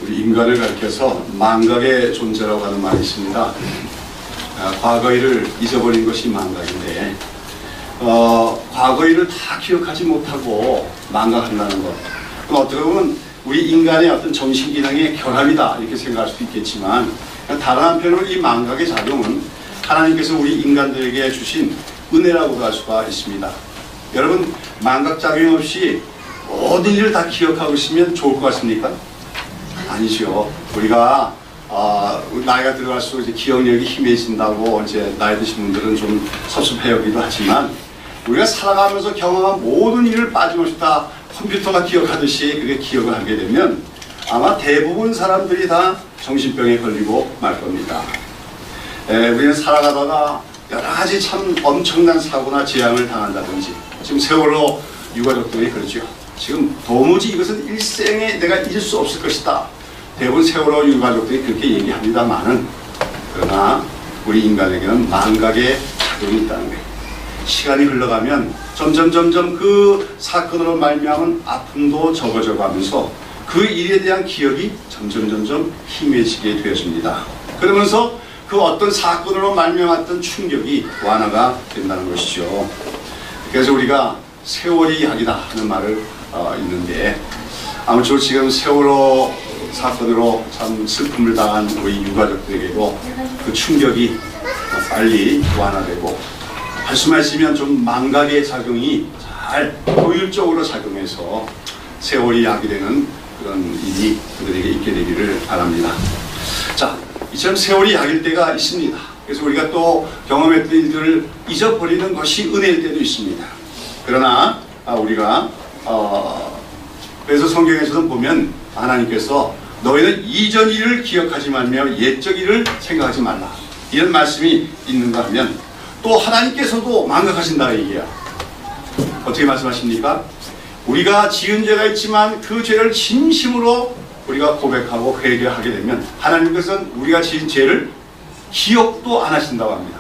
우리 인간을 가리켜서 망각의 존재라고 하는 말이 있습니다. 과거 일을 잊어버린 것이 망각인데 과거 일을 다 기억하지 못하고 망각한다는 것, 그럼 어떻게 보면 우리 인간의 어떤 정신기능의 결함이다 이렇게 생각할 수도 있겠지만, 다른 한편으로 이 망각의 작용은 하나님께서 우리 인간들에게 주신 은혜라고도 할 수가 있습니다. 여러분, 망각작용 없이 모든 일을 다 기억하고 있으면 좋을 것 같습니까? 아니죠. 우리가 나이가 들어갈수록 이제 기억력이 희미해진다고 이제 나이 드신 분들은 좀 섭섭해 여기도 하지만, 우리가 살아가면서 경험한 모든 일을 빠짐없이 다 컴퓨터가 기억하듯이 그게 기억을 하게 되면 아마 대부분 사람들이 다 정신병에 걸리고 말 겁니다. 우리는 살아가다가 여러 가지 참 엄청난 사고나 재앙을 당한다든지, 지금 세월호 유가족들이 그러죠. 지금 도무지 이것은 일생에 내가 잊을 수 없을 것이다. 대부분 세월호 유가족들이 그렇게 얘기합니다만은, 그러나 우리 인간에게는 망각의 작용이 있다는 거예요. 시간이 흘러가면 점점 그 사건으로 말미암은 아픔도 적어져 가면서 그 일에 대한 기억이 점점 희미해지게 되어집니다. 그러면서 그 어떤 사건으로 말미암았던 충격이 완화가 된다는 것이죠. 그래서 우리가 세월이 약이다 하는 말을 있는데, 아무쪼록 지금 세월호 사건으로 참 슬픔을 당한 우리 유가족들에게도 그 충격이 빨리 완화되고, 말씀하시면 좀 망각의 작용이 잘 효율적으로 작용해서 세월이 약이 되는 그런 일이 그들에게 있게 되기를 바랍니다. 자, 이처럼 세월이 약일 때가 있습니다. 그래서 우리가 또 경험했던 일들을 잊어버리는 것이 은혜일 때도 있습니다. 그러나 우리가 그래서 성경에서도 보면 하나님께서 너희는 이전 일을 기억하지 말며 옛적 일을 생각하지 말라, 이런 말씀이 있는가 하면, 또 하나님께서도 망각하신다 얘기야. 어떻게 말씀하십니까? 우리가 지은 죄가 있지만 그 죄를 진심으로 우리가 고백하고 회개하게 되면 하나님께서는 우리가 지은 죄를 기억도 안 하신다고 합니다.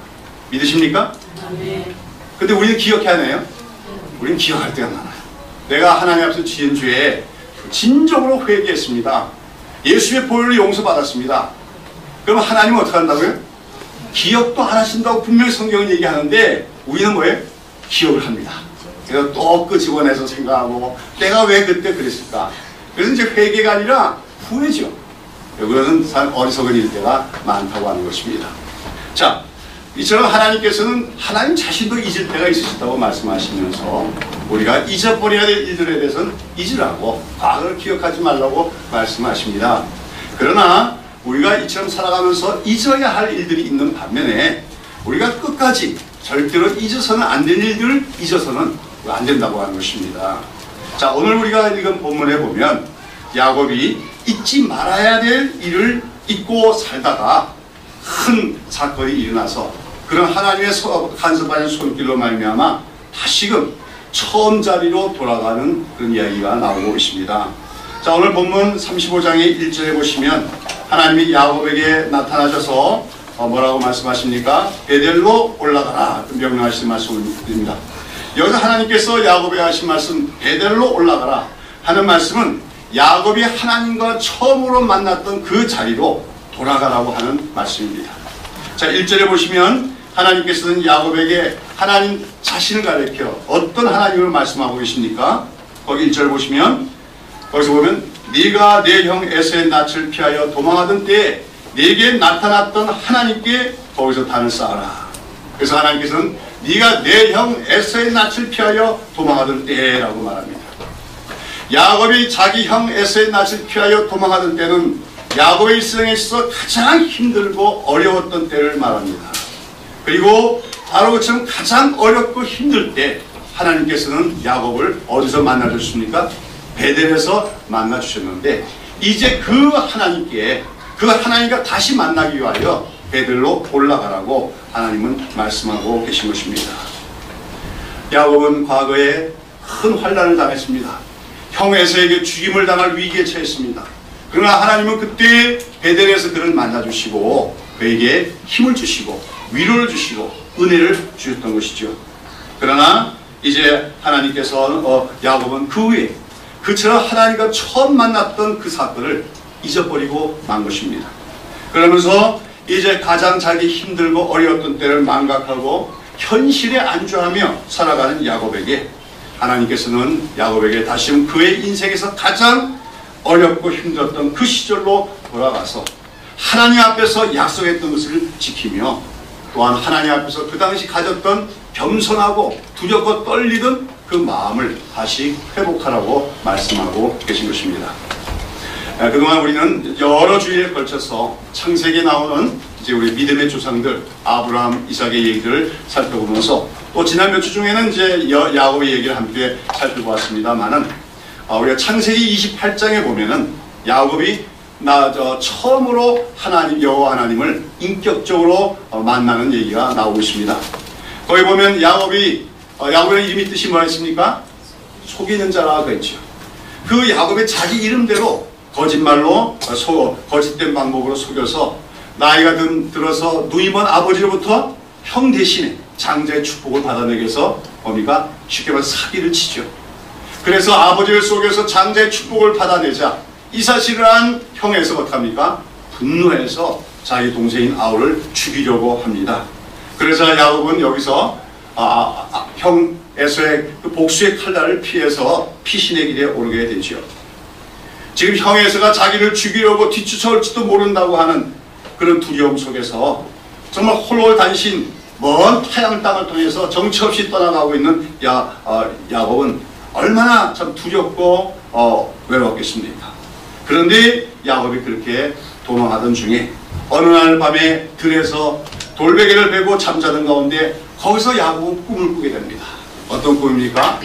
믿으십니까? 네. 근데 우리는 기억해 안 해요? 우리는 기억할 때가 많아요. 내가 하나님 앞에서 지은 죄에 진정으로 회개했습니다. 예수의 보혈로 용서받았습니다. 그럼 하나님은 어떻게 한다고요? 기억도 안 하신다고 분명히 성경은 얘기하는데, 우리는 뭐예요? 기억을 합니다. 그래서 또 끄집어내서 생각하고 내가 왜 그때 그랬을까? 그래서 이제 회개가 아니라 후회죠. 그거는 어리석은 일때가 많다고 하는 것입니다. 자, 이처럼 하나님께서는 하나님 자신도 잊을 때가 있으시다고 말씀하시면서 우리가 잊어버려야 될 일들에 대해서는 잊으라고, 과거를 기억하지 말라고 말씀하십니다. 그러나 우리가 이처럼 살아가면서 잊어야 할 일들이 있는 반면에, 우리가 끝까지 절대로 잊어서는 안 될 일들을 잊어서는 안 된다고 하는 것입니다. 자, 오늘 우리가 읽은 본문에 보면 야곱이 잊지 말아야 될 일을 잊고 살다가 큰 사건이 일어나서 그런 하나님의 간섭하는 손길로 말미암아 다시금 처음 자리로 돌아가는 그런 이야기가 나오고 있습니다. 자, 오늘 본문 35장의 1절에 보시면 하나님이 야곱에게 나타나셔서 뭐라고 말씀하십니까? 베델로 올라가라, 명령하신 말씀을 드립니다. 여기서 하나님께서 야곱에게 하신 말씀, 베델로 올라가라 하는 말씀은 야곱이 하나님과 처음으로 만났던 그 자리로 돌아가라고 하는 말씀입니다. 자, 1절에 보시면 하나님께서는 야곱에게 하나님 자신을 가리켜 어떤 하나님을 말씀하고 계십니까? 거기 1절 보시면, 거기서 보면 네가 내 형 에서의 낯을 피하여 도망하던 때에 네게 나타났던 하나님께 거기서 단을 쌓아라. 그래서 하나님께서는 네가 내 형 에서의 낯을 피하여 도망하던 때라고 말합니다. 야곱이 자기 형 에서의 낯을 피하여 도망하던 때는 야곱의 일생에 있어서 가장 힘들고 어려웠던 때를 말합니다. 그리고 바로 그처럼 가장 어렵고 힘들 때 하나님께서는 야곱을 어디서 만나주십니까? 베델에서 만나주셨는데, 이제 그 하나님과 다시 만나기 위하여 베델로 올라가라고 하나님은 말씀하고 계신 것입니다. 야곱은 과거에 큰 환난을 당했습니다. 형 에서에게 죽임을 당할 위기에 처했습니다. 그러나 하나님은 그때 베델에서 그를 만나주시고 그에게 힘을 주시고 위로를 주시고 은혜를 주셨던 것이죠. 그러나 이제 하나님께서 야곱은 그 후에 그처럼 하나님과 처음 만났던 그 사건을 잊어버리고 만 것입니다. 그러면서 이제 가장 자기 힘들고 어려웠던 때를 망각하고 현실에 안주하며 살아가는 야곱에게 하나님께서는 야곱에게 다시 그의 인생에서 가장 어렵고 힘들었던 그 시절로 돌아가서 하나님 앞에서 약속했던 것을 지키며 또한 하나님 앞에서 그 당시 가졌던 겸손하고 두렵고 떨리던 그 마음을 다시 회복하라고 말씀하고 계신 것입니다. 그동안 우리는 여러 주일에 걸쳐서 창세기에 나오는 이제 우리 믿음의 조상들 아브라함, 이삭의 얘기들을 살펴보면서 또 지난 몇 주 중에는 이제 야곱의 얘기를 함께 살펴보았습니다만은 우리가 창세기 28장에 보면은 야곱이 처음으로 여호와 하나님을 인격적으로 만나는 얘기가 나오고 있습니다. 거기 보면 야곱의 이름이 뜻이 뭐였습니까? 속이는 자라고 했죠. 그 야곱의 자기 이름대로 거짓말로 거짓된 방법으로 속여서 나이가 들어서 눈이 먼 아버지로부터 형 대신에 장자의 축복을 받아내기위해서 뭡니까? 쉽게 말해서 사기를 치죠. 그래서 아버지를 속여서 장자의 축복을 받아내자 이 사실을 한 형에서 어떡합니까? 분노해서 자기 동생인 아우를 죽이려고 합니다. 그래서 야곱은 여기서 형 에서의 그 복수의 칼날을 피해서 피신의 길에 오르게 되죠. 지금 형 에서가 자기를 죽이려고 뒤쫓아올지도 모른다고 하는 그런 두려움 속에서 정말 홀홀단신 먼 타양 땅을 통해서 정처 없이 떠나가고 있는 야곱은 얼마나 참 두렵고 외롭겠습니까? 그런데 야곱이 그렇게 도망하던 중에 어느 날 밤에 들에서 돌베개를 베고 잠자는 가운데 거기서 야곱은 꿈을 꾸게 됩니다. 어떤 꿈입니까?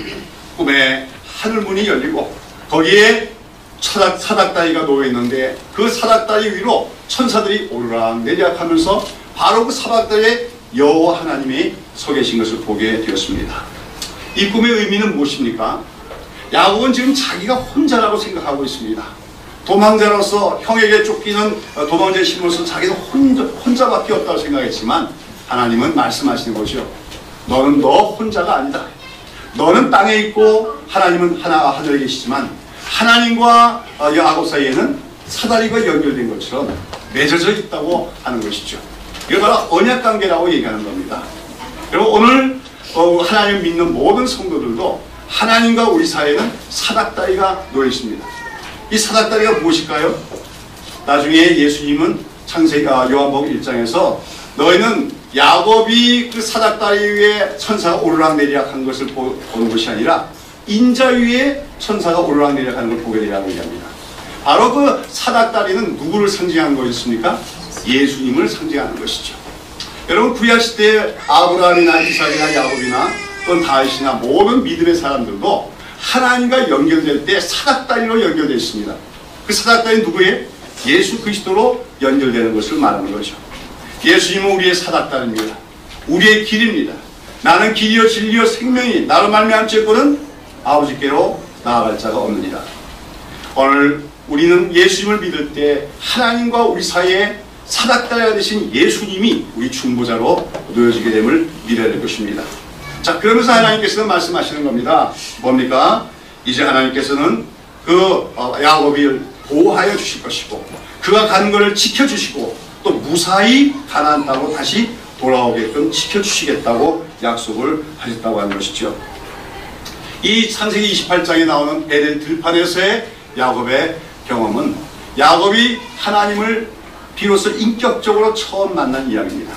꿈에 하늘문이 열리고 거기에 사닥다리가 놓여있는데 그 사닥다리 위로 천사들이 오르락 내리락 하면서 바로 그 사닥다리에 여호와 하나님이 서 계신 것을 보게 되었습니다. 이 꿈의 의미는 무엇입니까? 야곱은 지금 자기가 혼자라고 생각하고 있습니다. 도망자로서 형에게 쫓기는 도망자의 신으로서 자기는 혼자밖에 없다고 생각했지만 하나님은 말씀하시는 거죠. 너는 너 혼자가 아니다. 너는 땅에 있고 하나님은 하늘에 계시지만 하나님과 야곱 사이에는 사다리가 연결된 것처럼 맺어져 있다고 하는 것이죠. 이거 바로 언약관계라고 얘기하는 겁니다. 그리고 오늘 하나님 믿는 모든 성도들도 하나님과 우리 사이에는 사닥다리가 놓여 있습니다. 이 사닥다리가 무엇일까요? 나중에 예수님은 요한복음 1장에서 너희는 야곱이 그 사닥다리 위에 천사가 오르락내리락 한 것을 보는 것이 아니라 인자 위에 천사가 오르락내리락 하는 걸 보게 되라고 얘기합니다. 바로 그 사닥다리는 누구를 상징하는 것이었습니까? 예수님을 상징하는 것이죠. 여러분 구약시대에 아브라함이나 이삭이나 야곱이나 또는 다윗이나 모든 믿음의 사람들도 하나님과 연결될 때 사닥다리로 연결되어 있습니다. 그 사닥다리는 누구예요? 예수 그리스도로 연결되는 것을 말하는 거죠. 예수님은 우리의 사닥다리입니다. 우리의 길입니다. 나는 길이요 진리요 생명이 나로 말미암지 않고는 아버지께로 나아갈 자가 없느니라. 오늘 우리는 예수님을 믿을 때 하나님과 우리 사이에 사닥다리가 되신 예수님이 우리 중보자로 놓여지게 됨을 믿어야 될 것입니다. 자, 그러면서 하나님께서는 말씀하시는 겁니다. 뭡니까? 이제 하나님께서는 그 야곱을 보호하여 주실 것이고 그가 가는 것을 지켜주시고 또 무사히 가나안 땅으로 다시 돌아오게끔 지켜주시겠다고 약속을 하셨다고 하는 것이죠. 이 창세기 28장에 나오는 에덴 들판에서의 야곱의 경험은 야곱이 하나님을 비로소 인격적으로 처음 만난 이야기입니다.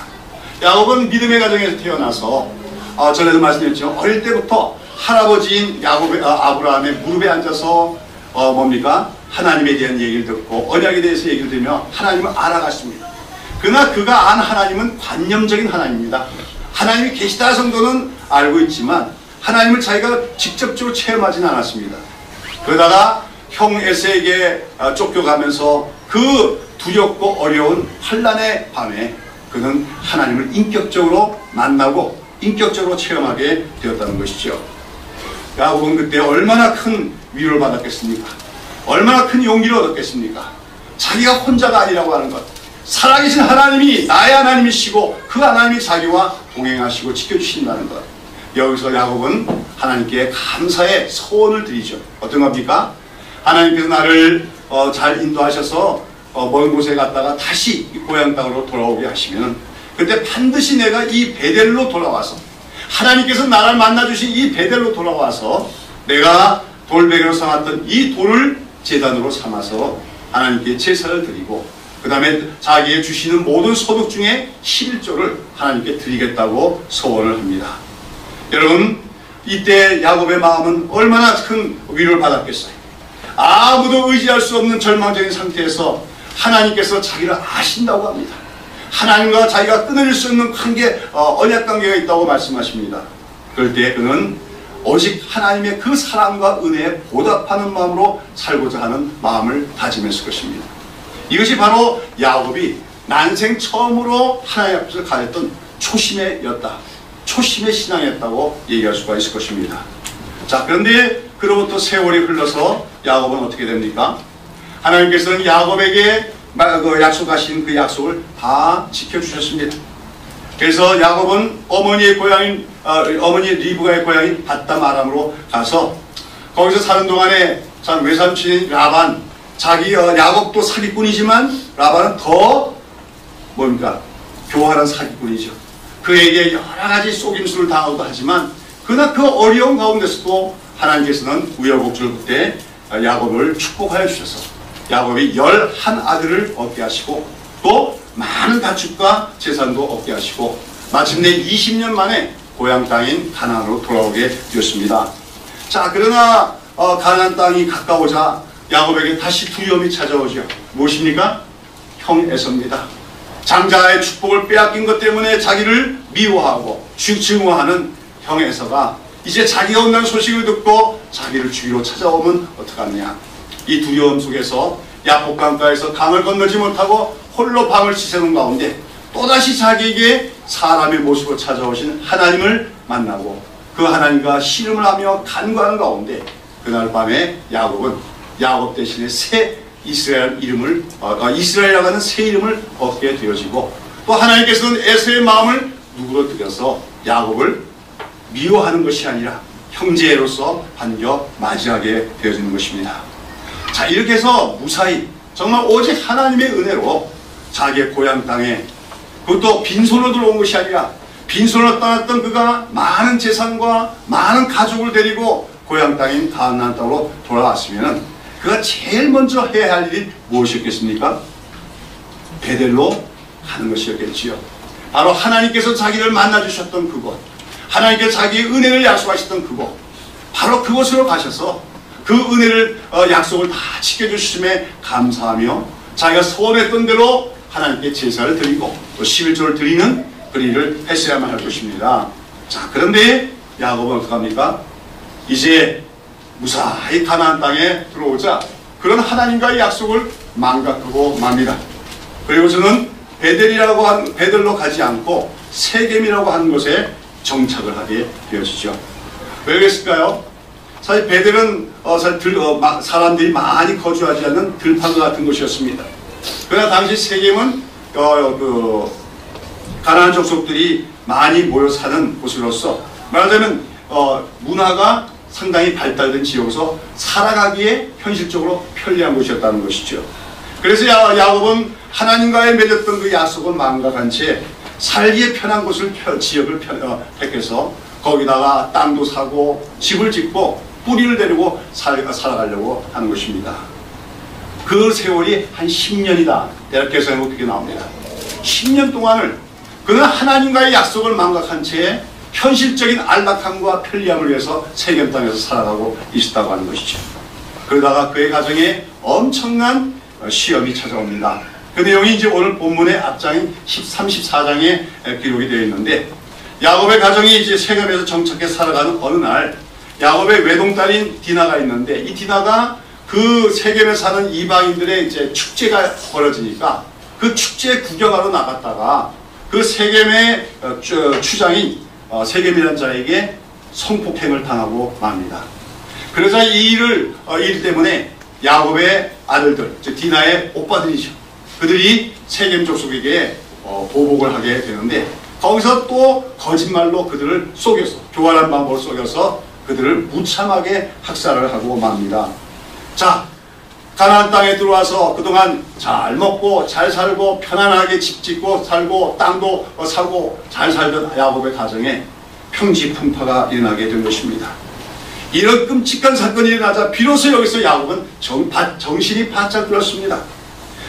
야곱은 믿음의 가정에서 태어나서 전에도 말씀드렸죠. 어릴 때부터 할아버지인 아브라함의 무릎에 앉아서 뭡니까? 하나님에 대한 얘기를 듣고 언약에 대해서 얘기를 들으며 하나님을 알아갔습니다. 그러나 그가 안 하나님은 관념적인 하나님입니다. 하나님이 계시다 정도는 알고 있지만 하나님을 자기가 직접적으로 체험하지는 않았습니다. 그러다가 형 에서에게 쫓겨가면서 그 두렵고 어려운 환난의 밤에 그는 하나님을 인격적으로 만나고 인격적으로 체험하게 되었다는 것이죠. 야곱은 그때 얼마나 큰 위로를 받았겠습니까? 얼마나 큰 용기를 얻었겠습니까? 자기가 혼자가 아니라고 하는 것, 살아계신 하나님이 나의 하나님이시고 그 하나님이 자기와 동행하시고 지켜주신다는 것. 여기서 야곱은 하나님께 감사의 소원을 드리죠. 어떤 겁니까? 하나님께서 나를 잘 인도하셔서 먼 곳에 갔다가 다시 고향 땅으로 돌아오게 하시면 그때 반드시 내가 이 베델로 돌아와서 하나님께서 나를 만나주신 이 베델로 돌아와서 내가 돌베개로 삼았던 이 돌을 제단으로 삼아서 하나님께 제사를 드리고 그 다음에 자기의 주시는 모든 소득 중에 11조를 하나님께 드리겠다고 소원을 합니다. 여러분, 이때 야곱의 마음은 얼마나 큰 위로를 받았겠어요. 아무도 의지할 수 없는 절망적인 상태에서 하나님께서 자기를 아신다고 합니다. 하나님과 자기가 끊어질 수 없는 관계, 언약 관계가 있다고 말씀하십니다. 그럴 때 그는 오직 하나님의 그 사랑과 은혜에 보답하는 마음으로 살고자 하는 마음을 다짐했을 것입니다. 이것이 바로 야곱이 난생 처음으로 하나님 앞에서 가졌던 초심이었다. 초심의 신앙이었다고 얘기할 수가 있을 것입니다. 자, 그런데 그로부터 세월이 흘러서 야곱은 어떻게 됩니까? 하나님께서는 야곱에게 약속하신 그 약속을 다 지켜주셨습니다. 그래서 야곱은 어머니의 고향인 어머니 리브가의 고향인 밧담 아람으로 가서 거기서 사는 동안에 참 외삼촌인 라반, 자기 야곱도 사기꾼이지만 라반은 더 뭡니까? 교활한 사기꾼이죠. 그에게 여러 가지 속임수를 당하기도 하지만 그러나 그 어려운 가운데서도 하나님께서는 우여곡절 그때 야곱을 축복하여 주셔서 야곱이 11아들을 얻게 하시고 또 많은 가축과 재산도 얻게 하시고 마침내 20년 만에 고향 땅인 가나안으로 돌아오게 되었습니다. 자, 그러나 가나안 땅이 가까워자 야곱에게 다시 두려움이 찾아오죠. 무엇입니까? 형 에서입니다. 장자의 축복을 빼앗긴 것 때문에 자기를 미워하고 증오하는 형 에서가 이제 자기가 온다는 소식을 듣고 자기를 죽이러 찾아오면 어떡하느냐. 이 두려움 속에서 야복 강가에서 강을 건너지 못하고 홀로 밤을 지새는 가운데 또다시 자기에게 사람의 모습으로 찾아오신 하나님을 만나고 그 하나님과 씨름을 하며 간구하는 가운데 그날 밤에 야곱은 야곱 대신에 새 이스라엘 이름을 이스라엘이라고 하는 새 이름을 얻게 되어지고 또 하나님께서는 에서의 마음을 누그러뜨려서 야곱을 미워하는 것이 아니라 형제로서 반겨 맞이하게 되어지는 것입니다. 자, 이렇게 해서 무사히 정말 오직 하나님의 은혜로 자기의 고향 땅에 그것도 빈손으로 들어온 것이 아니라 빈손으로 떠났던 그가 많은 재산과 많은 가족을 데리고 고향 땅인 가나안 땅으로 돌아왔으면 그가 제일 먼저 해야 할 일이 무엇이었겠습니까? 베델로 가는 것이었겠지요. 바로 하나님께서 자기를 만나주셨던 그곳, 하나님께서 자기의 은혜를 약속하셨던 그곳, 바로 그곳으로 가셔서 그 은혜를 약속을 다 지켜주심에 감사하며 자기가 소원했던 대로 하나님께 제사를 드리고 또 11조를 드리는 그 일을 했어야만 할 것입니다. 자, 그런데 야곱은 어떡합니까? 이제 무사히 가나안 땅에 들어오자 그런 하나님과의 약속을 망각하고 맙니다. 그리고 저는 베델로 가지 않고 세겜이라고 하는 곳에 정착을 하게 되어지죠. 왜 그랬을까요? 사실 베델은 사람들이 많이 거주하지 않는 들판 같은 곳이었습니다. 그러나 당시 세겜은 가나안 족속들이 많이 모여 사는 곳으로서 말하자면 문화가 상당히 발달된 지역에서 살아가기에 현실적으로 편리한 곳이었다는 것이죠. 그래서 야곱은 하나님과의 맺었던 그 약속을 망각한 채 살기에 편한 곳을 지역을 택해서 거기다가 땅도 사고 집을 짓고 뿌리를 데리고 살아가려고 하는 것입니다. 그 세월이 한 10년이다. 이렇게 해서 그렇게 나옵니다. 10년 동안을 그는 하나님과의 약속을 망각한 채 현실적인 안락함과 편리함을 위해서 세겜 땅에서 살아가고 있었다고 하는 것이죠. 그러다가 그의 가정에 엄청난 시험이 찾아옵니다. 그 내용이 이제 오늘 본문의 앞장인 34장에 기록이 되어 있는데 야곱의 가정이 이제 세겜에서 정착해 살아가는 어느 날 야곱의 외동딸인 디나가 있는데 이 디나가 그 세겜에 사는 이방인들의 이제 축제가 벌어지니까 그 축제 구경하러 나갔다가 그 세겜의 추장인 세겜이라는 자에게 성폭행을 당하고 맙니다. 그러자 이 일 때문에 야곱의 아들들, 즉 디나의 오빠들이죠. 그들이 세겜 족속에게 보복을 하게 되는데 거기서 또 거짓말로 그들을 속여서 교활한 방법을 속여서 그들을 무참하게 학살을 하고 맙니다. 자, 가나안 땅에 들어와서 그동안 잘 먹고 잘 살고 편안하게 집 짓고 살고 땅도 사고 잘 살던 야곱의 가정에 평지풍파가 일어나게 된 것입니다. 이런 끔찍한 사건이 일어나자 비로소 여기서 야곱은 정신이 바짝 들었습니다.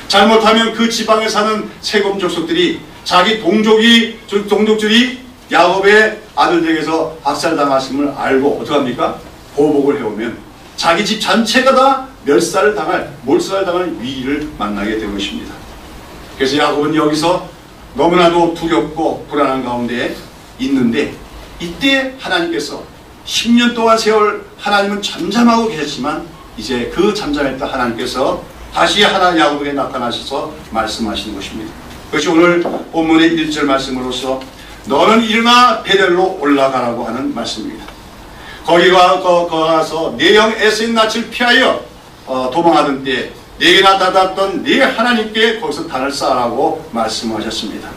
잘못하면 그 지방에 사는 세겜 족속들이 자기 동족들이 야곱의 아들들에게서 박살당하심을 알고 어떡합니까? 보복을 해오면 자기 집 전체가 다 몰살을 당할 위기를 만나게 된 것입니다. 그래서 야곱은 여기서 너무나도 두렵고 불안한 가운데 있는데, 이때 하나님께서 10년 동안 세월 하나님은 잠잠하고 계셨지만 이제 그 잠잠했던 하나님께서 다시 야곱에게 나타나셔서 말씀하시는 것입니다. 그것이 오늘 본문의 1절 말씀으로서 너는 일어나 베델로 올라가라고 하는 말씀입니다. 거기 가서 내 영 에서의 낯을 피하여 도망하던 때 내게 나타났던 네 하나님께 거기서 단을 쌓으라고 말씀하셨습니다.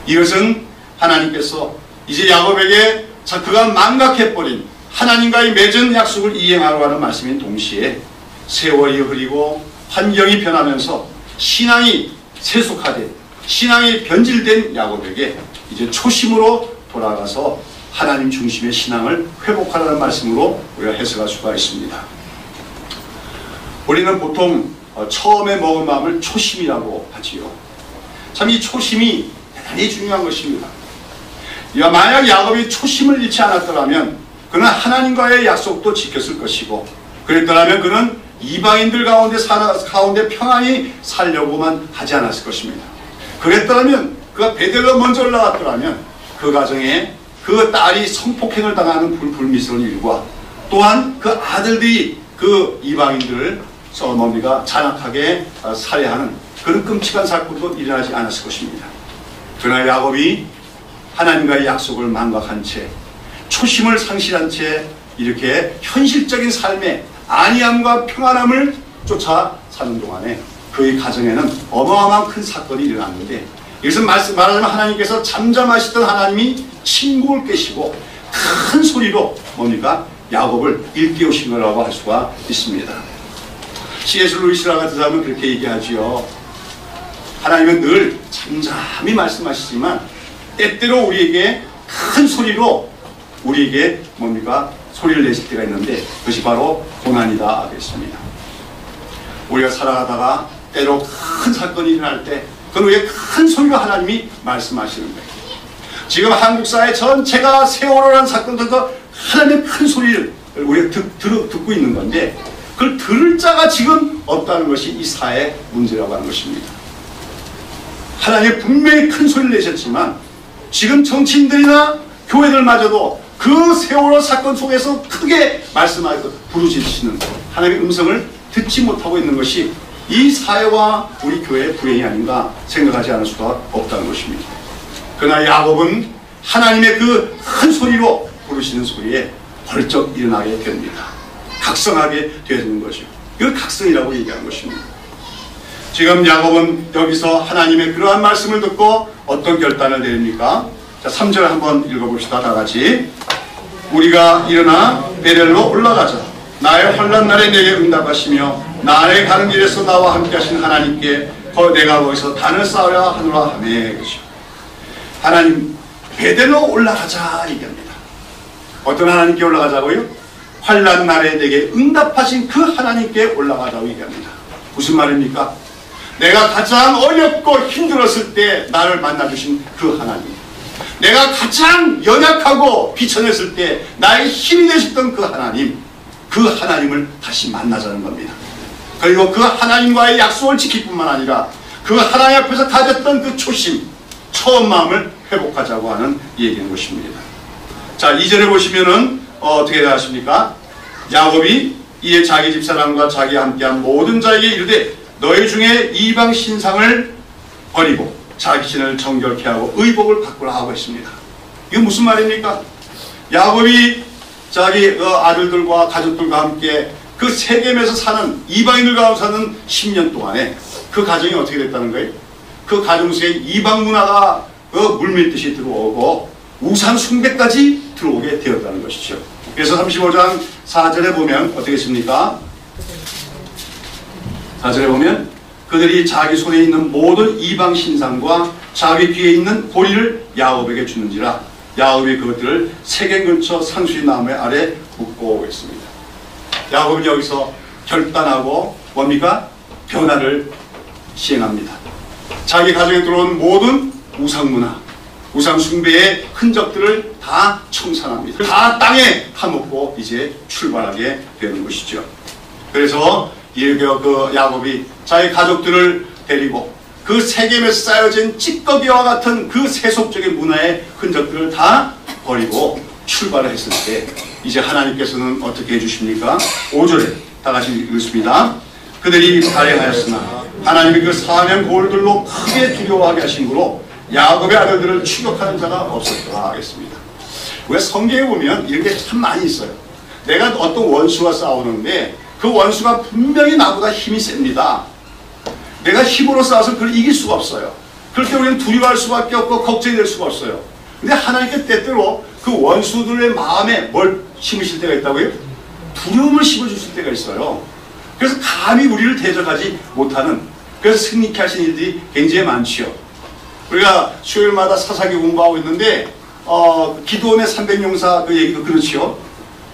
이것은 하나님께서 이제 야곱에게 그가 망각해버린 하나님과의 맺은 약속을 이행하라고 하는 말씀인 동시에 세월이 흐리고 환경이 변하면서 신앙이 세속화된, 신앙이 변질된 야곱에게 이제 초심으로 돌아가서 하나님 중심의 신앙을 회복하라는 말씀으로 우리가 해석할 수가 있습니다. 우리는 보통 처음에 먹은 마음을 초심이라고 하지요. 참 이 초심이 대단히 중요한 것입니다. 만약 야곱이 초심을 잃지 않았더라면 그는 하나님과의 약속도 지켰을 것이고, 그랬더라면 그는 이방인들 가운데 평안히 살려고만 하지 않았을 것입니다. 그랬더라면 그가 베델로 먼저 올라갔더라면 그 가정에 그 딸이 성폭행을 당하는 불미스러운 일과 또한 그 아들들이 그 이방인들을 잔악하게 살해하는 그런 끔찍한 사건도 일어나지 않았을 것입니다. 그러나 야곱이 하나님과의 약속을 망각한 채, 초심을 상실한 채 이렇게 현실적인 삶의 안위함과 평안함을 쫓아 사는 동안에 그의 가정에는 어마어마한 큰 사건이 일어났는데, 이것은 말하자면 하나님께서 잠잠하시던 하나님이 침묵을 깨시고 큰 소리로 야곱을 일깨우신 거라고 할 수가 있습니다. C.S. 루이스라 같은 사람은 그렇게 얘기하지요. 하나님은 늘 잠잠히 말씀하시지만 때때로 우리에게 큰 소리로 소리를 내실 때가 있는데 그것이 바로 고난이다 하겠습니다. 우리가 살아가다가 때로 큰 사건이 일어날 때 그건 우리의 큰 소리로 하나님이 말씀하시는 거예요. 지금 한국 사회 전체가 세월호라는 사건들도 하나님의 큰 소리를 우리가 듣고 있는 건데, 그걸 들을 자가 지금 없다는 것이 이 사회의 문제라고 하는 것입니다. 하나님이 분명히 큰 소리를 내셨지만 지금 정치인들이나 교회들마저도 그 세월호 사건 속에서 크게 말씀하고 부르짖으시는 하나님의 음성을 듣지 못하고 있는 것이 이 사회와 우리 교회의 불행이 아닌가 생각하지 않을 수가 없다는 것입니다. 그러나 야곱은 하나님의 그 큰 소리로 부르시는 소리에 벌쩍 일어나게 됩니다. 각성하게 되는 거죠. 이걸 각성이라고 얘기하는 것입니다. 지금 야곱은 여기서 하나님의 그러한 말씀을 듣고 어떤 결단을 내립니까? 자, 3절 한번 읽어봅시다. 다 같이. 우리가 일어나 베델로 올라가자. 나의 환난 날에 내게 응답하시며 나의 가는 길에서 나와 함께 하신 하나님께 내가 거기서 단을 쌓으려 하노라 하매. 하나님, 베델로 올라가자 얘기합니다. 어떤 하나님께 올라가자고요? 환난 날에 내게 응답하신 그 하나님께 올라가자고 얘기합니다. 무슨 말입니까? 내가 가장 어렵고 힘들었을 때 나를 만나주신 그 하나님, 내가 가장 연약하고 비천했을 때 나의 힘이 되셨던 그 하나님을 다시 만나자는 겁니다. 그리고 그 하나님과의 약속을 지킬 뿐만 아니라 그 하나님 앞에서 가졌던 그 초심, 처음 마음을 회복하자고 하는 얘기인 것입니다. 자, 2절에 보시면은 어떻게 하십니까? 야곱이 이에 자기 집사람과 자기와 함께한 모든 자에게 이르되 너희 중에 이방 신상을 버리고 자기 신을 정결케 하고 의복을 바꾸라 하고 했습니다. 이게 무슨 말입니까? 야곱이 자기 아들들과 가족들과 함께 그 세겜에서 사는 이방인들 가운데 사는 10년 동안에 그 가정이 어떻게 됐다는 거예요? 그 가정 속에 이방 문화가 물밀듯이 들어오고 우상 숭배까지 들어오게 되었다는 것이죠. 그래서 35장 4절에 보면 어떻게 했습니까? 4절에 보면 그들이 자기 손에 있는 모든 이방 신상과 자기 귀에 있는 고리를 야곱에게 주는지라 야곱이 그것들을 세겜 근처 상수리 나무 아래 묶고 있습니다. 야곱은 여기서 결단하고 뭡니까? 변화를 시행합니다. 자기 가정에 들어온 모든 우상문화, 우상숭배의 흔적들을 다 청산합니다. 다 땅에 파묻고 이제 출발하게 되는 것이죠. 그래서 그 야곱이 자기 가족들을 데리고 그 세겜에서 쌓여진 찌꺼기와 같은 그 세속적인 문화의 흔적들을 다 버리고 출발을 했을 때 이제 하나님께서는 어떻게 해주십니까? 5절에 다 같이 읽습니다. 그들이 발행하였으나 하나님이 그 사면 고울들로 크게 두려워하게 하신 거로 야곱의 아들들을 추격하는 자가 없었더라 하겠습니다. 왜 성경에 보면 이런 게 참 많이 있어요. 내가 어떤 원수와 싸우는데 그 원수가 분명히 나보다 힘이 셉니다. 내가 힘으로 싸워서 그걸 이길 수가 없어요. 그럴 때 우리는 두려워할 수밖에 없고 걱정이 될 수가 없어요. 근데 하나님께 때때로 그 원수들의 마음에 뭘 심으실 때가 있다고요? 두려움을 심어주실 때가 있어요. 그래서 감히 우리를 대적하지 못하는, 그래서 승리케 하신 일들이 굉장히 많지요. 우리가 수요일마다 사사기 공부하고 있는데 기드온의 300용사 그 얘기도 그렇지요.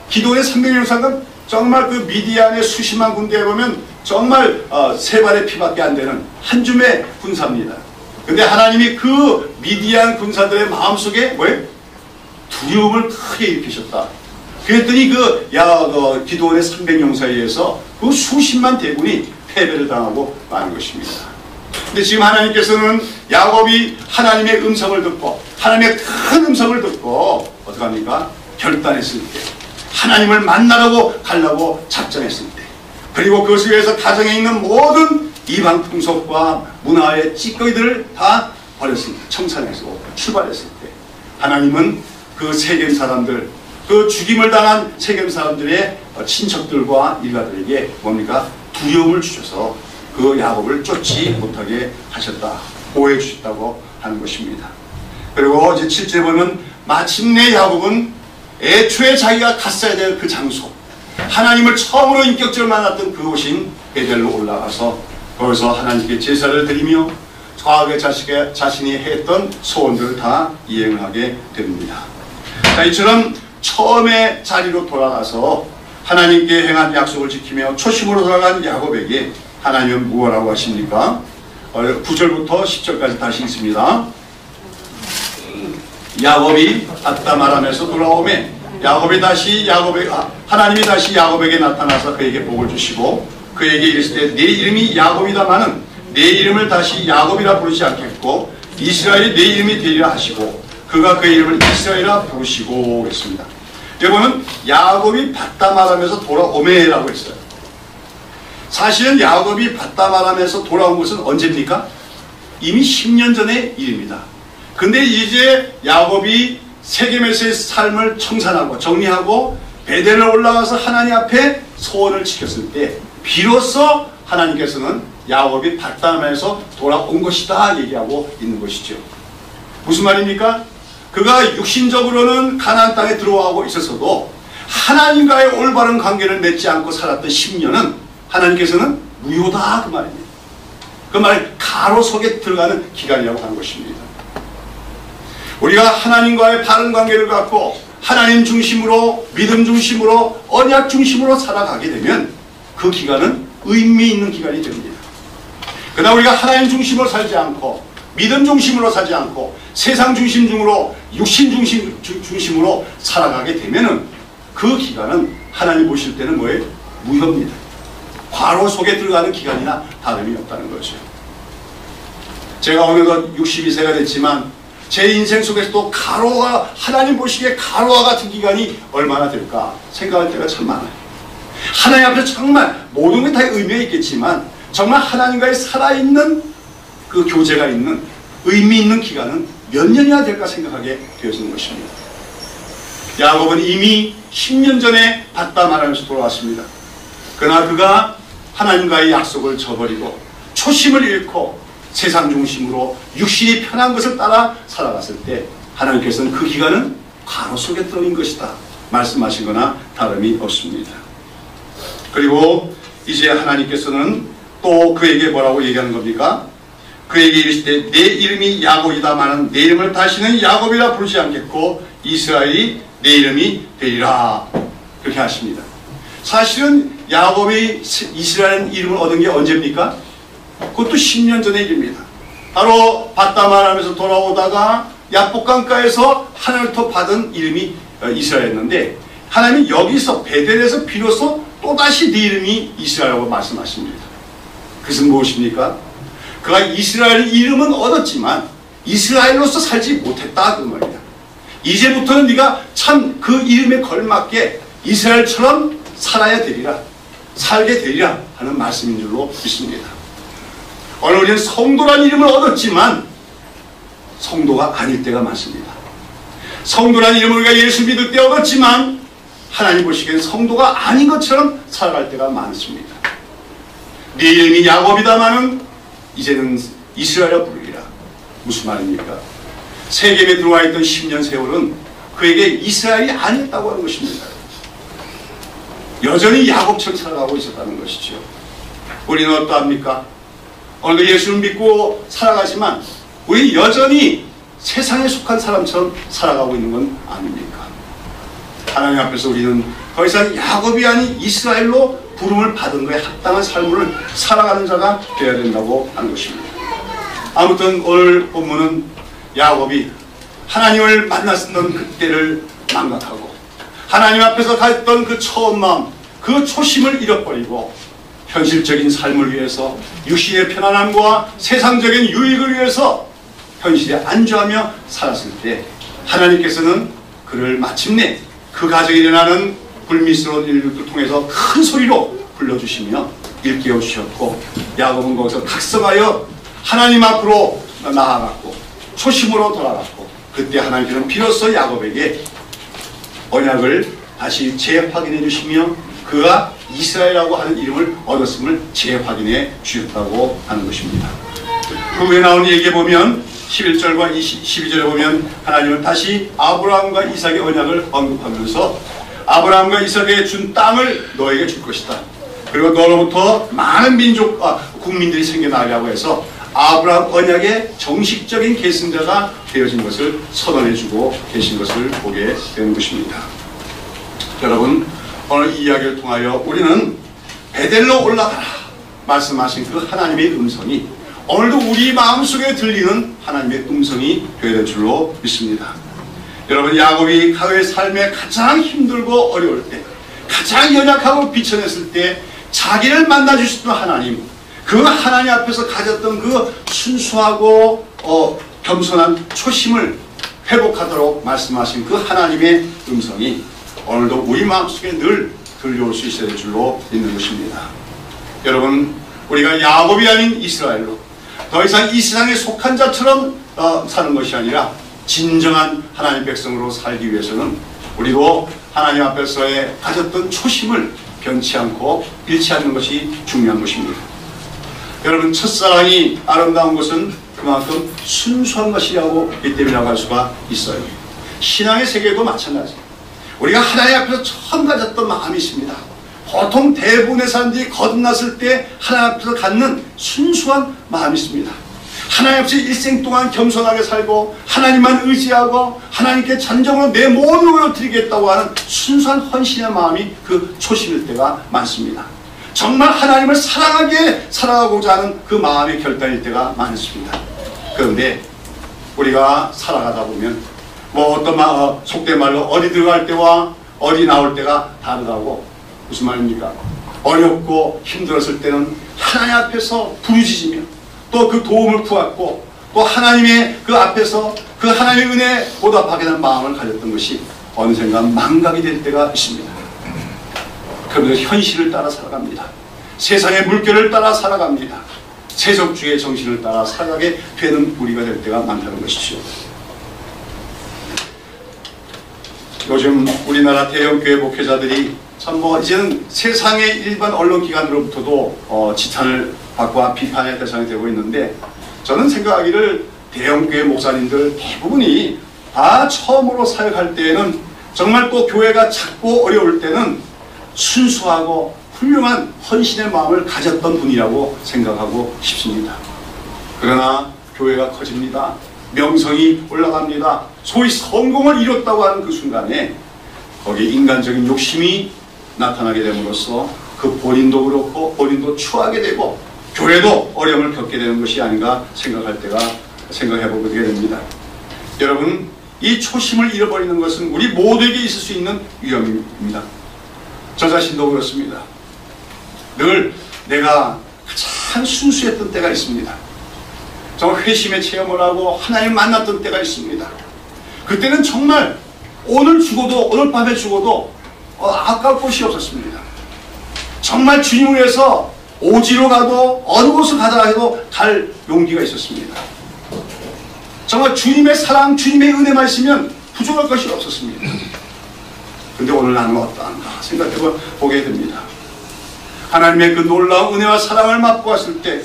기드온의 300용사가 정말 그 미디안의 수십만 군대에 보면 정말 세 발의 피밖에 안 되는 한 줌의 군사입니다. 근데 하나님이 그 미디안 군사들의 마음속에 뭐예요? 두려움을 크게 일으키셨다. 그랬더니 기드온의 300용사에 의해서 그 수십만 대군이 패배를 당하고 마는 것입니다. 근데 지금 하나님께서는 야곱이 하나님의 음성을 듣고 하나님의 큰 음성을 듣고 어떡합니까? 결단했을 때, 하나님을 만나려고 가려고 작정했을 때, 그리고 그것을 위해서 가정에 있는 모든 이방 풍속과 문화의 찌꺼기들을 다 버렸습니다. 청산해서 출발했을 때 하나님은 그 세겜 사람들, 그 죽임을 당한 세겜 사람들의 친척들과 일가들에게 뭡니까? 두려움을 주셔서 그 야곱을 쫓지 못하게 하셨다, 보호해 주셨다고 하는 것입니다. 그리고 이제 7절에 보면 마침내 야곱은 애초에 자기가 갔어야 될 그 장소, 하나님을 처음으로 인격적으로 만났던 그곳인 베델로 올라가서 거기서 하나님께 제사를 드리며 과거에 자신이 했던 소원들을 다 이행을 하게 됩니다. 자, 이처럼 처음의 자리로 돌아가서 하나님께 행한 약속을 지키며 초심으로 돌아간 야곱에게 하나님은 무엇라고 하십니까? 9절부터 10절까지 다시 읽습니다. 야곱이 앗다마람에서 돌아오매 하나님이 다시 야곱에게 나타나서 그에게 복을 주시고 그에게 이르시되 내 이름이 야곱이다마는 내 이름을 다시 야곱이라 부르지 않겠고 이스라엘이 내 이름이 되리라 하시고 그가 그의 이름을 이스라엘이라 부르시고 했습니다. 여러분은 야곱이 밧다마람에서 돌아오매라고 했어요. 사실은 야곱이 밧다마람에서 돌아온 것은 언제입니까? 이미 10년 전의 일입니다. 근데 이제 야곱이 세겜에서의 삶을 청산하고 정리하고 베델로 올라가서 하나님 앞에 소원을 지켰을 때 비로소 하나님께서는 야곱이 밧다마에서 돌아온 것이다 얘기하고 있는 것이죠. 무슨 말입니까? 그가 육신적으로는 가나안 땅에 들어가고 있었어도 하나님과의 올바른 관계를 맺지 않고 살았던 10년은 하나님께서는 무효다 그 말입니다. 그 말 가로 속에 들어가는 기간이라고 하는 것입니다. 우리가 하나님과의 바른 관계를 갖고 하나님 중심으로, 믿음 중심으로, 언약 중심으로 살아가게 되면 그 기간은 의미 있는 기간이 됩니다. 그러나 우리가 하나님 중심으로 살지 않고 믿음 중심으로 살지 않고 세상 중심으로 육신 중심으로 살아가게 되면은 그 기간은 하나님 보실 때는 뭐예요? 무효입니다. 과로 속에 들어가는 기간이나 다름이 없다는 거죠. 제가 어느덧 62세가 됐지만 제 인생 속에서도 가로가, 하나님 보시기에 가로와 같은 기간이 얼마나 될까 생각할 때가 참 많아요. 하나님 앞에 정말 모든 게 다 의미가 있겠지만 정말 하나님과의 살아있는 그 교제가 있는 의미 있는 기간은 몇 년이나 될까 생각하게 되어지는 것입니다. 야곱은 이미 10년 전에 밧다마람에서 돌아왔습니다. 그러나 그가 하나님과의 약속을 저버리고 초심을 잃고 세상 중심으로 육신이 편한 것을 따라 살아갔을 때 하나님께서는 그 기간은 과로 속에 들어인 것이다 말씀하신 거나 다름이 없습니다. 그리고 이제 하나님께서는 또 그에게 뭐라고 얘기하는 겁니까? 그에게 이르시되 내 이름이 야곱이다마는 내 이름을 다시는 야곱이라 부르지 않겠고 이스라엘이 내 이름이 되리라. 그렇게 하십니다. 사실은 야곱이 이스라엘 이름을 얻은 게 언제입니까? 그것도 10년 전의 일입니다. 바로 밧다마람에서 돌아오다가 야복강가에서 하늘부터 받은 이름이 이스라엘이었는데, 하나님이 여기서 베델에서 비로소 또다시 네 이름이 이스라엘이라고 말씀하십니다. 그것은 무엇입니까? 그가 이스라엘 이름은 얻었지만 이스라엘로서 살지 못했다 그 말이야. 이제부터는 네가 참 그 이름에 걸맞게 이스라엘처럼 살아야 되리라, 살게 되리라 하는 말씀인 줄로 믿습니다. 오늘 우리는 성도란 이름을 얻었지만 성도가 아닐 때가 많습니다. 성도란 이름을 우리가 예수 믿을 때 얻었지만 하나님 보시기엔 성도가 아닌 것처럼 살아갈 때가 많습니다. 네 이름이 야곱이다마는 이제는 이스라엘이라 부르리라. 무슨 말입니까? 세겜에 들어와 있던 10년 세월은 그에게 이스라엘이 아니었다고 하는 것입니다. 여전히 야곱처럼 살아가고 있었다는 것이죠. 우리는 어떠합니까? 오늘도 예수를 믿고 살아가지만 우리 여전히 세상에 속한 사람처럼 살아가고 있는 건 아닙니까? 하나님 앞에서 우리는 더 이상 야곱이 아닌 이스라엘로 부름을 받은 것에 합당한 삶을 살아가는 자가 되어야 된다고 하는 것입니다. 아무튼 오늘 본문은 야곱이 하나님을 만났던 그때를 망각하고 하나님 앞에서 가졌던 그 처음 마음, 그 초심을 잃어버리고 현실적인 삶을 위해서 육신의 편안함과 세상적인 유익을 위해서 현실에 안주하며 살았을 때 하나님께서는 그를 마침내 그 가정에 일어나는 불미스러운 일을 통해서 큰 소리로 불러주시며 일깨워 주셨고, 야곱은 거기서 각성하여 하나님 앞으로 나아갔고 초심으로 돌아갔고, 그때 하나님께서는 비로소 야곱에게 언약을 다시 재확인해 주시며 그가 이스라엘이라고 하는 이름을 얻었음을 재확인해 주셨다고 하는 것입니다. 그 후에 나온 얘기에 보면 11절과 12절에 보면 하나님은 다시 아브라함과 이삭의 언약을 언급하면서 아브라함과 이삭에게 준 땅을 너에게 줄 것이다. 그리고 너로부터 많은 국민들이 생겨나려고 해서 아브라함 언약의 정식적인 계승자가 되어진 것을 선언해주고 계신 것을 보게 되는 것입니다. 여러분, 오늘 이 이야기를 통하여 우리는 베델로 올라가라 말씀하신 그 하나님의 음성이 오늘도 우리 마음속에 들리는 하나님의 음성이 되어야 될 줄로 믿습니다. 여러분, 야곱이 그의 삶에 가장 힘들고 어려울 때, 가장 연약하고 비천했을 때 자기를 만나주셨던 하나님, 그 하나님 앞에서 가졌던 그 순수하고 겸손한 초심을 회복하도록 말씀하신 그 하나님의 음성이 오늘도 우리 마음속에 늘 들려올 수 있어야 될 줄로 믿는 것입니다. 여러분, 우리가 야곱이 아닌 이스라엘로 더 이상 이 세상에 속한 자처럼 사는 것이 아니라 진정한 하나님 백성으로 살기 위해서는 우리도 하나님 앞에서의 가졌던 초심을 변치 않고 잃지 않는 것이 중요한 것입니다. 여러분, 첫사랑이 아름다운 것은 그만큼 순수한 것이라고 이 때문이라고 할 수가 있어요. 신앙의 세계도 마찬가지예요. 우리가 하나님 앞에서 처음 가졌던 마음이 있습니다. 보통 대부분의 사람들이 거듭났을 때 하나님 앞에서 갖는 순수한 마음이 있습니다. 하나님 앞에서 일생 동안 겸손하게 살고 하나님만 의지하고 하나님께 전적으로 내 모든 걸 드리겠다고 하는 순수한 헌신의 마음이 그 초심일 때가 많습니다. 정말 하나님을 사랑하게 살아가고자 하는 그 마음의 결단일 때가 많습니다. 그런데 우리가 살아가다 보면 어떤 속된 말로 어디 들어갈 때와 어디 나올 때가 다르다고, 무슨 말입니까? 어렵고 힘들었을 때는 하나님 앞에서 부르짖으며 또 그 도움을 구했고 또 하나님의 그 앞에서 그 하나님의 은혜에 보답하게 된 마음을 가졌던 것이 어느샌가 망각이 될 때가 있습니다. 그러면서 현실을 따라 살아갑니다. 세상의 물결을 따라 살아갑니다. 세속주의 정신을 따라 살아가게 되는 우리가 될 때가 많다는 것이죠. 요즘 우리나라 대형교회 목회자들이 참 이제는 세상의 일반 언론기관으로부터도 지탄을 받고 비판의 대상이 되고 있는데, 저는 생각하기를 대형교회 목사님들 대부분이 다 처음으로 사역할 때에는 정말 또 교회가 작고 어려울 때는 순수하고 훌륭한 헌신의 마음을 가졌던 분이라고 생각하고 싶습니다. 그러나 교회가 커집니다. 명성이 올라갑니다. 소위 성공을 이뤘다고 하는 그 순간에 거기에 인간적인 욕심이 나타나게 됨으로써 그 본인도 그렇고 본인도 추하게 되고 교회도 어려움을 겪게 되는 것이 아닌가 생각해보게 됩니다. 여러분, 이 초심을 잃어버리는 것은 우리 모두에게 있을 수 있는 위험입니다. 저 자신도 그렇습니다. 늘 내가 가장 순수했던 때가 있습니다. 정말 회심의 체험을 하고 하나님을 만났던 때가 있습니다. 그때는 정말 오늘 밤에 죽어도 아까울 곳이 없었습니다. 정말 주님을 위해서 오지로 가도 어느 곳을 가다 해도 갈 용기가 있었습니다. 정말 주님의 사랑, 주님의 은혜만 있으면 부족할 것이 없었습니다. 근데 오늘 나는 어떠한가 생각해보게 됩니다. 하나님의 그 놀라운 은혜와 사랑을 맛보았을 때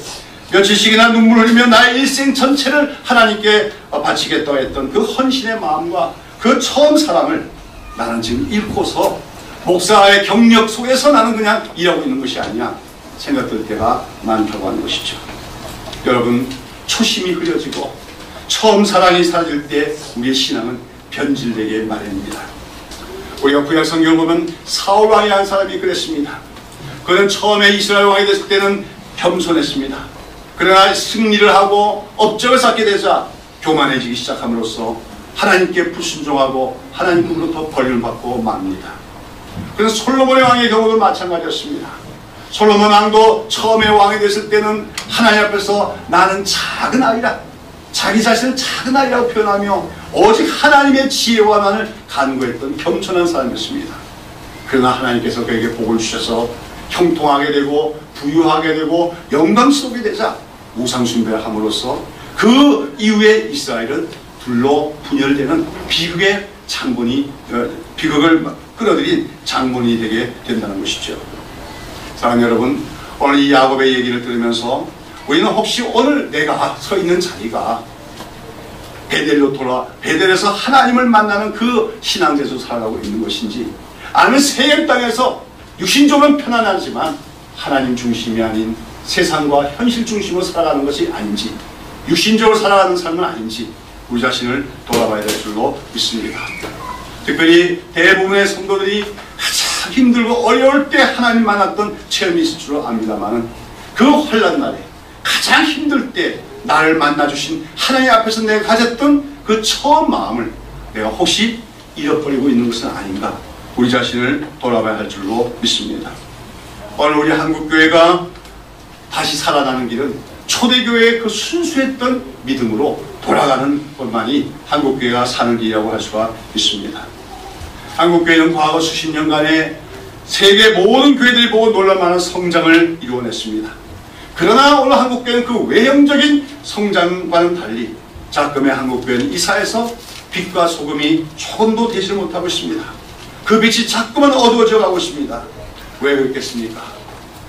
며칠씩이나 눈물을 흘리며 나의 일생 전체를 하나님께 바치겠다고 했던 그 헌신의 마음과 그 처음 사랑을 나는 지금 잃고서 목사의 경력 속에서 나는 그냥 일하고 있는 것이 아니냐 생각될 때가 많다고 하는 것이죠. 여러분, 초심이 흐려지고 처음 사랑이 사라질 때 우리의 신앙은 변질되게 마련입니다. 우리가 구약 성경을 보면 사울 왕이라는 사람이 그랬습니다. 그는 처음에 이스라엘 왕이 됐을 때는 겸손했습니다. 그러나 승리를 하고 업적을 쌓게 되자 교만해지기 시작함으로써 하나님께 불순종하고 하나님으로부터 벌을 받고 맙니다. 그래서 솔로몬의 왕의 경우도 마찬가지였습니다. 솔로몬 왕도 처음에 왕이 됐을 때는 하나님 앞에서 나는 작은 아이라, 자기 자신을 작은 아이라고 표현하며 오직 하나님의 지혜와만을 간구했던 겸손한 사람이었습니다. 그러나 하나님께서 그에게 복을 주셔서 형통하게 되고 부유하게 되고 영광스럽게 되자 우상숭배를 함으로써 그 이후에 이스라엘은 둘로 분열되는 비극을 끌어들인 장본이 되게 된다는 것이죠. 사랑하는 여러분, 오늘 이 야곱의 얘기를 들으면서 우리는 혹시 오늘 내가 서 있는 자리가 베델에서 하나님을 만나는 그 신앙제도 살아가고 있는 것인지, 아니면 세겜 땅에서 육신적으로는 편안하지만 하나님 중심이 아닌 세상과 현실 중심으로 살아가는 것이 아닌지, 육신적으로 살아가는 삶은 아닌지 우리 자신을 돌아봐야 될 줄로 믿습니다. 특별히 대부분의 성도들이 가장 힘들고 어려울 때 하나님 만났던 체험이 있을 줄로 압니다만, 그 환난 날에 가장 힘들 때 나를 만나주신 하나님 앞에서 내가 가졌던 그 처음 마음을 내가 혹시 잃어버리고 있는 것은 아닌가, 우리 자신을 돌아봐야 할 줄로 믿습니다. 오늘 우리 한국교회가 다시 살아나는 길은 초대교회의 그 순수했던 믿음으로 돌아가는 것만이 한국교회가 사는 길이라고 할 수가 있습니다. 한국교회는 과거 수십 년간의 세계 모든 교회들이 보고 놀랄만한 성장을 이루어냈습니다. 그러나 오늘 한국교회는 그 외형적인 성장과는 달리 작금의 한국교회는 이 사회에서 빛과 소금이 조금도 되지 못하고 있습니다. 그 빛이 자꾸만 어두워져 가고 있습니다. 왜 그렇겠습니까?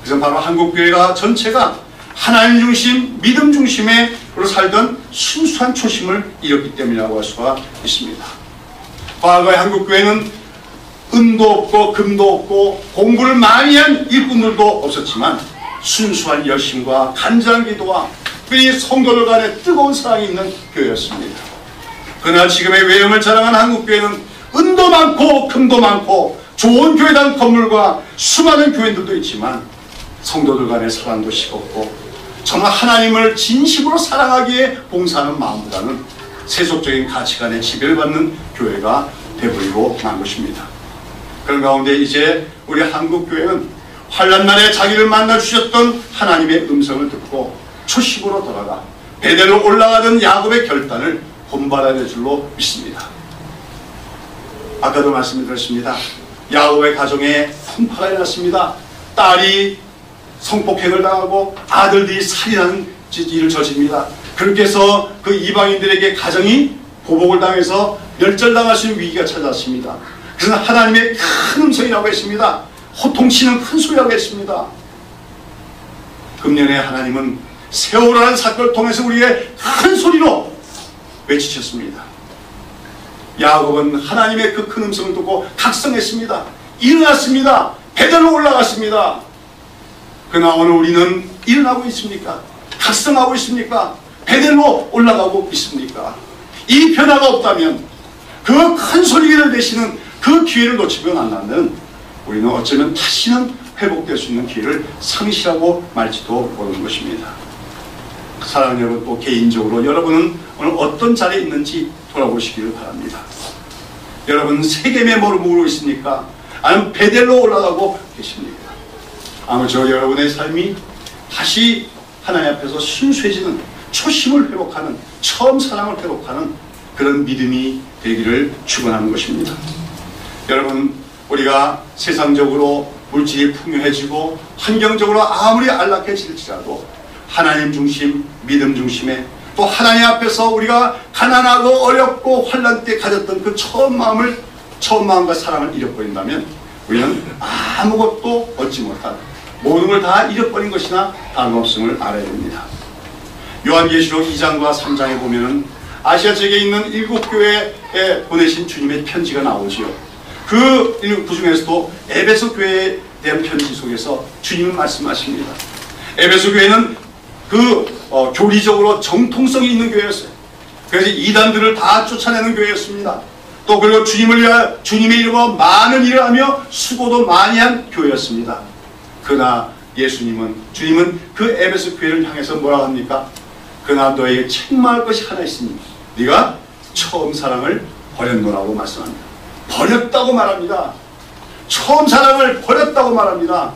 그래서 바로 한국교회가 전체가 하나님 중심, 믿음 중심으로 살던 순수한 초심을 잃었기 때문이라고 할 수가 있습니다. 과거의 한국교회는 은도 없고 금도 없고 공부를 많이 한 일꾼들도 없었지만 순수한 열심과 간절한 기도와 특별히 성도들 간에 뜨거운 사랑이 있는 교회였습니다. 그러나 지금의 외형을 자랑한 한국교회는 은도 많고 금도 많고 좋은 교회당 건물과 수많은 교인들도 있지만 성도들 간의 사랑도 식었고 정말 하나님을 진심으로 사랑하기에 봉사하는 마음보다는 세속적인 가치관에 지배받는 교회가 되버리고 만 것입니다. 그런 가운데 이제 우리 한국교회는 환난날에 자기를 만나주셨던 하나님의 음성을 듣고 초심으로 돌아가 베델로 올라가던 야곱의 결단을 본받아낼 줄로 믿습니다. 아까도 말씀드렸습니다. 야곱의 가정에 풍파가 일어났습니다. 딸이 성폭행을 당하고 아들들이 살인하는 일을 저집니다. 그렇게 해서 그 이방인들에게 가정이 보복을 당해서 멸절당할 수 있는 위기가 찾아왔습니다. 그래서 하나님의 큰 음성이라고 했습니다. 호통치는 큰 소리라고 했습니다. 금년에 하나님은 세월호라는 사건을 통해서 우리에게 큰 소리로 외치셨습니다. 야곱은 하나님의 그 큰 음성을 듣고 각성했습니다. 일어났습니다. 베델로 올라갔습니다. 그러나 오늘 우리는 일어나고 있습니까? 각성하고 있습니까? 베델로 올라가고 있습니까? 이 변화가 없다면, 그 큰 소리를 내시는 그 기회를 놓치고 난다면 우리는 어쩌면 다시는 회복될 수 있는 기회를 상실하고 말지도 모르는 것입니다. 사랑하는 여러분, 또 개인적으로 여러분은 오늘 어떤 자리에 있는지 돌아보시기를 바랍니다. 여러분 세겜에 머무르고 있습니까? 아니면 베델로 올라가고 계십니까? 아무쪼록 여러분의 삶이 다시 하나님 앞에서 순수해지는, 초심을 회복하는, 처음 사랑을 회복하는 그런 믿음이 되기를 축원하는 것입니다. 여러분, 우리가 세상적으로 물질이 풍요해지고 환경적으로 아무리 안락해질지라도 하나님 중심, 믿음 중심에, 또 하나님 앞에서 우리가 가난하고 어렵고 환난 때 가졌던 그 처음 마음과 사랑을 잃어버린다면 우리는 아무것도 얻지 못한, 모든 걸 다 잃어버린 것이나 다름없음을 알아야 됩니다. 요한계시록 2장과 3장에 보면은 아시아 지역에 있는 7교회에 보내신 주님의 편지가 나오지요. 그 중에서도 에베소 교회에 대한 편지 속에서 주님은 말씀하십니다. 에베소 교회는 교리적으로 정통성이 있는 교회였어요. 그래서 이단들을 다 쫓아내는 교회였습니다. 또 그리고 주님을 위하여 주님의 이름으로 많은 일을 하며 수고도 많이 한 교회였습니다. 그러나 주님은 그 에베소 교회를 향해서 뭐라고 합니까? 그러나 너에게 책망할 것이 하나 있으니 네가 처음 사랑을 버렸노라고 말씀합니다. 버렸다고 말합니다. 처음 사랑을 버렸다고 말합니다.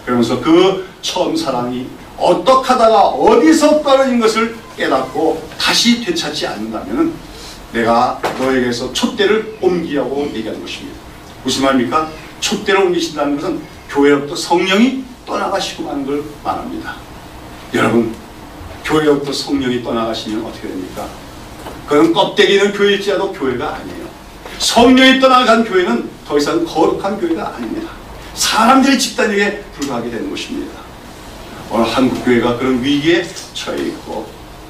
그러면서 그 처음 사랑이 어떻게 하다가 어디서 떨어진 것을 깨닫고 다시 되찾지 않는다면 내가 너에게서 촛대를 옮기라고 얘기하는 것입니다. 무슨 말입니까? 촛대를 옮기신다는 것은 교회로부터 성령이 떠나가시고 마는 걸 말합니다. 여러분, 교회로부터 성령이 떠나가시면 어떻게 됩니까? 그건 껍데기는 교회일지라도 교회가 아니에요. 성령이 떠나간 교회는 더 이상 거룩한 교회가 아닙니다. 사람들의 집단에게 불과하게 되는 것입니다. 오늘 한국교회가 그런 위기에 처해 있고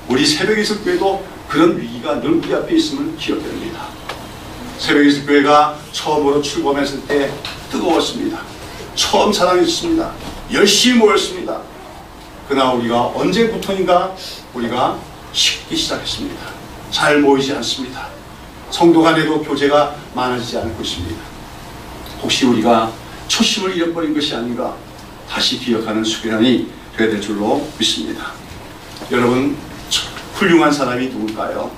우리 새벽에 있을 교회도 그런 위기가 늘 우리 앞에 있음을 기억해야 됩니다. 새벽에 있을 교회가 처음으로 출범했을 때 뜨거웠습니다. 처음 사랑했습니다. 열심히 모였습니다. 그러나 우리가 언제부터인가 우리가 식기 시작했습니다. 잘 모이지 않습니다. 성도 간에도 교제가 많아지지 않고 있습니다. 혹시 우리가 초심을 잃어버린 것이 아닌가 다시 기억하는 수련이 되어야 될 줄로 믿습니다. 여러분, 훌륭한 사람이 누굴까요?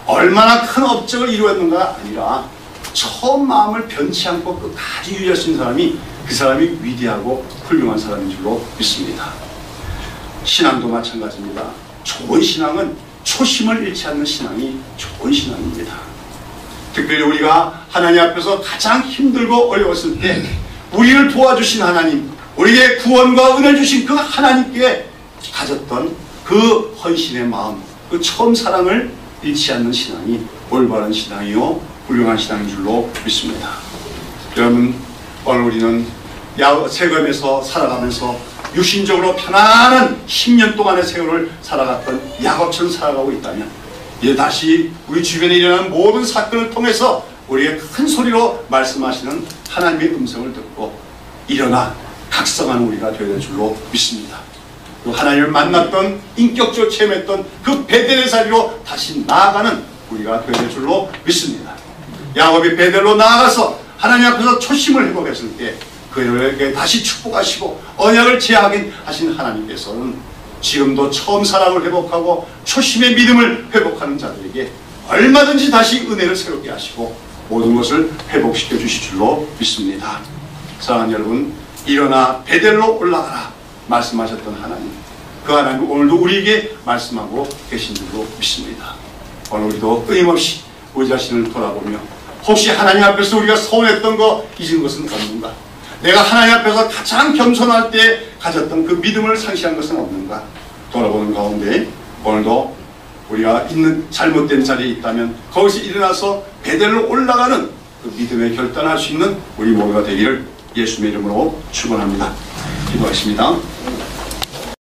얼마나 큰 업적을 이루었는가 아니라 처음 마음을 변치 않고 끝까지 유지할 수 있는 사람이 그 사람이 위대하고 훌륭한 사람인 줄로 믿습니다. 신앙도 마찬가지입니다. 좋은 신앙은 초심을 잃지 않는 신앙이 좋은 신앙입니다. 특별히 우리가 하나님 앞에서 가장 힘들고 어려웠을 때 우리를 도와주신 하나님, 우리에게 구원과 은혜를 주신 그 하나님께 가졌던 그 헌신의 마음, 그 처음 사랑을 잃지 않는 신앙이 올바른 신앙이요 훌륭한 신앙인 줄로 믿습니다. 여러분, 오늘 우리는 세겜에서 살아가면서 육신적으로 편안한 10년 동안의 세월을 살아갔던 야곱처럼 살아가고 있다면 이제 다시 우리 주변에 일어나는 모든 사건을 통해서 우리에게 큰 소리로 말씀하시는 하나님의 음성을 듣고 일어나 각성하는 우리가 되어야 될 줄로 믿습니다. 그리고 하나님을 만났던, 인격적으로 체험했던 그 베델의 자리로 다시 나아가는 우리가 되어야 될 줄로 믿습니다. 야곱이 베델로 나아가서 하나님 앞에서 초심을 회복했을 때 그에게 다시 축복하시고 언약을 재확인하신 하나님께서는 지금도 처음 사랑을 회복하고 초심의 믿음을 회복하는 자들에게 얼마든지 다시 은혜를 새롭게 하시고 모든 것을 회복시켜 주실 줄로 믿습니다. 사랑하는 여러분, 일어나 베델로 올라가라 말씀하셨던 하나님, 그 하나님 오늘도 우리에게 말씀하고 계신 줄로 믿습니다. 오늘 우리도 끊임없이 우리 자신을 돌아보며 혹시 하나님 앞에서 우리가 서운했던 거 잊은 것은 없는가? 내가 하나님 앞에서 가장 겸손할 때 가졌던 그 믿음을 상실한 것은 없는가? 돌아보는 가운데 오늘도 우리가 있는 잘못된 자리에 있다면 거기서 일어나서 베델로 올라가는 그 믿음에 결단할 수 있는 우리 모두가 되기를 예수님의 이름으로 축원합니다. 기도하십니다.